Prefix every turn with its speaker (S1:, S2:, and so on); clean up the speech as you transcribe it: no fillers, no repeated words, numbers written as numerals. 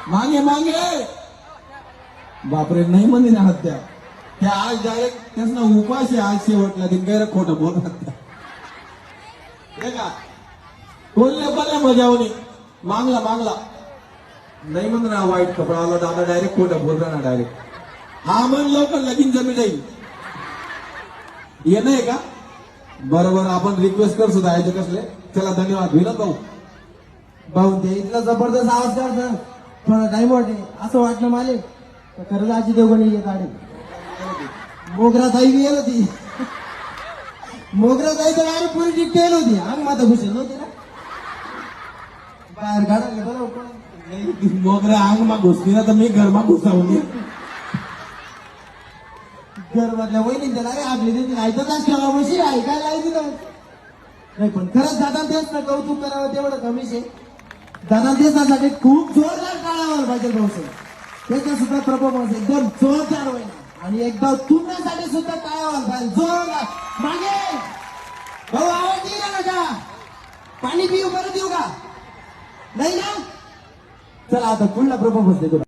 S1: मागे मागे बापरे नाही म्हणले ना हत्या त्या आज डायरेक्ट त्यांना उपास आहे आज शेवटला ते गैर खोटं बोलतात का बोलले बघा मजावणी मागला मागला नाही म्हण ना वाईट कपडा आला दादा डायरेक्ट खोटं बोलता ना डायरेक्ट हा म्हण लवकर लगीन जमी जाईल ये नाही का बरोबर आपण रिक्वेस्ट कर सुद्धा याचे कसले चला धन्यवाद विनोद भाऊ
S2: भाऊ ते इथला जबरदस्त आवाज काढतं थोडा टाइम वाटे असं वाटलं माले तर खरंच आजी देवगणी येत आले मोगरा ताई बी येत होती मोगरा ताई तर अरे पुरी डिटेल होती अंग माता घुसेल नव्हती ना बाहेर काढायला बरोबर
S1: मोगरा अंग मा घुसली ना तर मी घरमा घुसावली
S2: घर मधल्या वहिनी त्याला रे आपली देतील ऐकतच ठेवा म्हशी ऐकायला ऐकलं नाही पण खरंच दादा तेच ना कौतुक करावं तेवढं कमीच आहे दादा देशासाठी खूप जोरदार काढावं पाहिजे भाऊसाहेब त्याचा सुद्धा परफॉर्मन्स एकदम जोरदार होईल आणि एकदा तुमच्यासाठी सुद्धा काढावं पाहिजे जोरदार मागे भाऊ आवाज येईल ना का पाणी पिऊ परत येऊ का नाही ना चला आता पुढला परफॉर्मन्स देतो